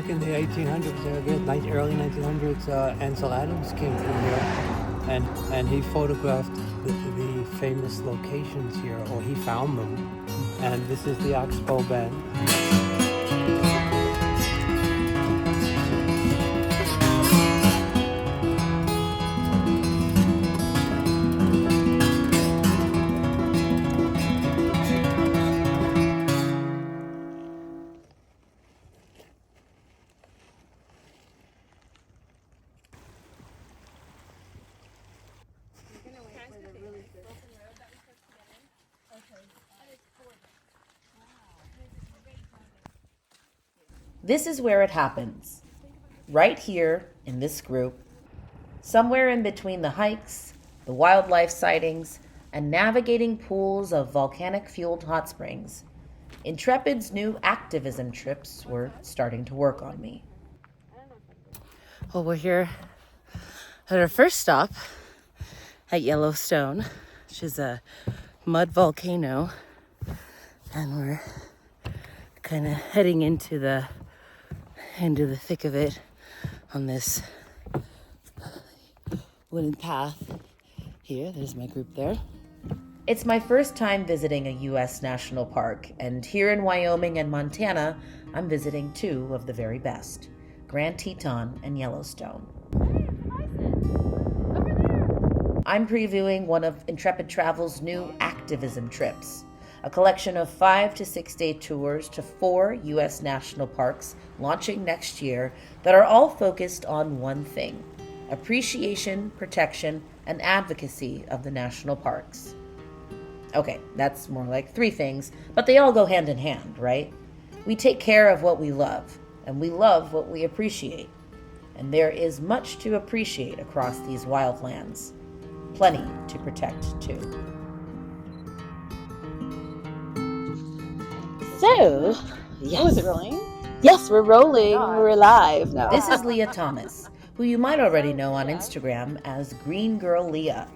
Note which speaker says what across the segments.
Speaker 1: back in the 1800s, early 1900s, Ansel Adams came through here, and he photographed the famous locations here, or he found them. And this is the Oxbow Bend.
Speaker 2: This is where it happens, right here in this group, somewhere in between the hikes, the wildlife sightings, and navigating pools of volcanic-fueled hot springs. Intrepid's new activism trips were starting to work on me. Well, we're here at our first stop at Yellowstone, which is a mud volcano, and we're kind of heading into the thick of it on this wooden path here. There's my group there. It's my first time visiting a U.S. national park, and here in Wyoming and Montana, I'm visiting two of the very best, Grand Teton and Yellowstone. I'm previewing one of Intrepid Travel's new Active-ism trips, a collection of 5 to 6 day tours to 4 U.S. national parks launching next year that are all focused on one thing: appreciation, protection, and advocacy of the national parks. Okay, that's more like 3 things, but they all go hand in hand, right? We take care of what we love, and we love what we appreciate. And there is much to appreciate across these wildlands. Plenty to protect, too.
Speaker 3: So, yes.
Speaker 4: Oh, is it rolling?
Speaker 3: Yes, we're rolling.
Speaker 4: God.
Speaker 3: We're live now.
Speaker 2: This is Leah Thomas, who you might already know on Instagram as Green Girl Leah.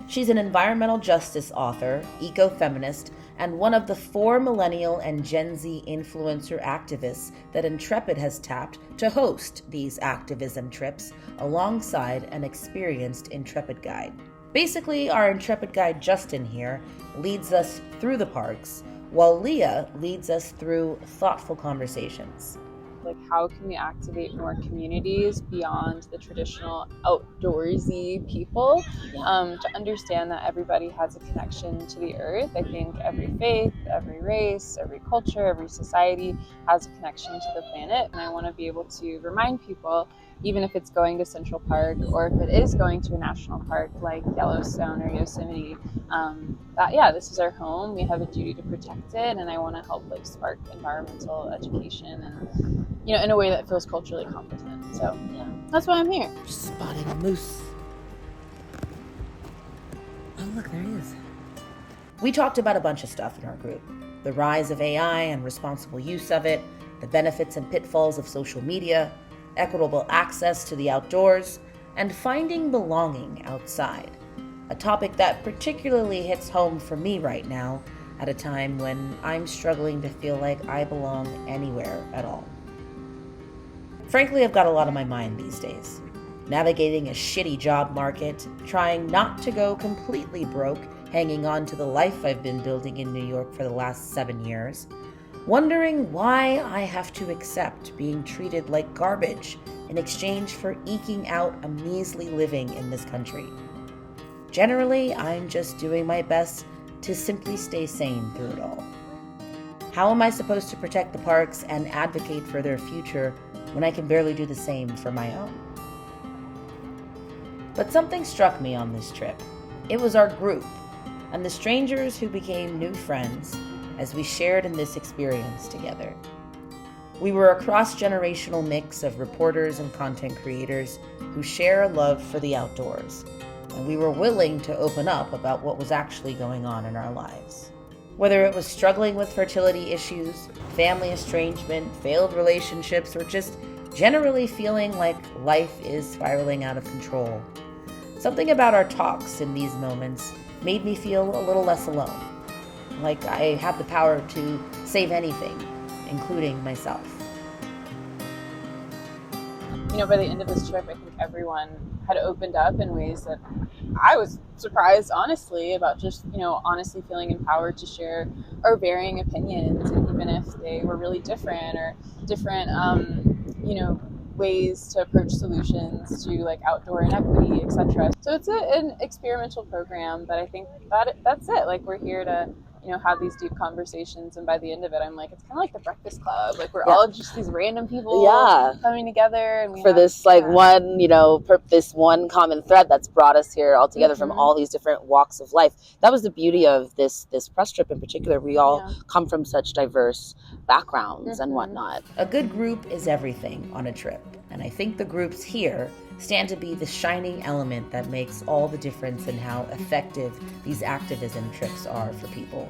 Speaker 2: She's an environmental justice author, eco-feminist, and one of the 4 Millennial and Gen Z influencer activists that Intrepid has tapped to host these activism trips alongside an experienced Intrepid guide. Basically, our Intrepid guide Justin here leads us through the parks, while Leah leads us through thoughtful conversations.
Speaker 4: Like, how can we activate more communities beyond the traditional outdoorsy people, to understand that everybody has a connection to the earth? I think every faith, every race, every culture, every society has a connection to the planet, and I want to be able to remind people, even if it's going to Central Park or if it is going to a national park like Yellowstone or Yosemite, that this is our home. We have a duty to protect it, and I want to help spark environmental education and in a way that feels culturally competent. So that's why I'm here.
Speaker 2: Just spotting a moose. Oh, look, there he is. We talked about a bunch of stuff in our group. The rise of AI and responsible use of it, the benefits and pitfalls of social media, equitable access to the outdoors, and finding belonging outside. A topic that particularly hits home for me right now at a time when I'm struggling to feel like I belong anywhere at all. Frankly, I've got a lot on my mind these days. Navigating a shitty job market, trying not to go completely broke, hanging on to the life I've been building in New York for the last 7 years, wondering why I have to accept being treated like garbage in exchange for eking out a measly living in this country. Generally, I'm just doing my best to simply stay sane through it all. How am I supposed to protect the parks and advocate for their future when I can barely do the same for my own? But something struck me on this trip. It was our group, and the strangers who became new friends as we shared in this experience together. We were a cross-generational mix of reporters and content creators who share a love for the outdoors, and we were willing to open up about what was actually going on in our lives. Whether it was struggling with fertility issues, family estrangement, failed relationships, or just generally feeling like life is spiraling out of control. Something about our talks in these moments made me feel a little less alone, like I have the power to save anything, including myself.
Speaker 4: by the end of this trip, I think everyone had opened up in ways that I was surprised, honestly, about just, honestly feeling empowered to share our varying opinions, and even if they were really different, or different, ways to approach solutions to like outdoor inequity, etc. So it's an experimental program, but I think that's it. Like, we're here to have these deep conversations, and by the end of it, I'm like, it's kind of like the Breakfast Club. Like, we're all just these random people coming together, and we
Speaker 3: for
Speaker 4: have,
Speaker 3: this one, this one common thread that's brought us here all together from all these different walks of life. That was the beauty of this press trip in particular. We all come from such diverse backgrounds and whatnot.
Speaker 2: A good group is everything on a trip, and I think the groups here stand to be the shining element that makes all the difference in how effective these activism trips are for people.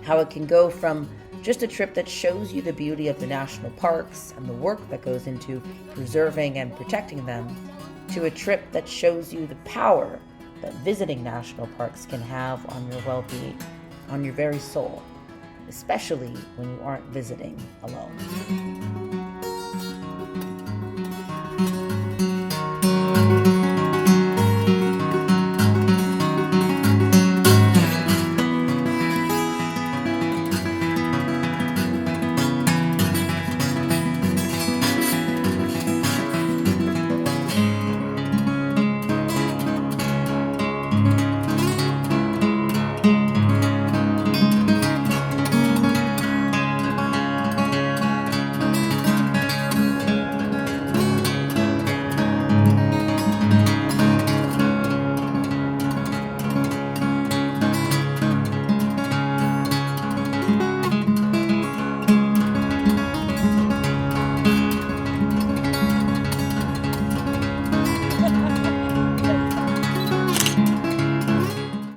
Speaker 2: How it can go from just a trip that shows you the beauty of the national parks and the work that goes into preserving and protecting them, to a trip that shows you the power that visiting national parks can have on your well-being, on your very soul, especially when you aren't visiting alone.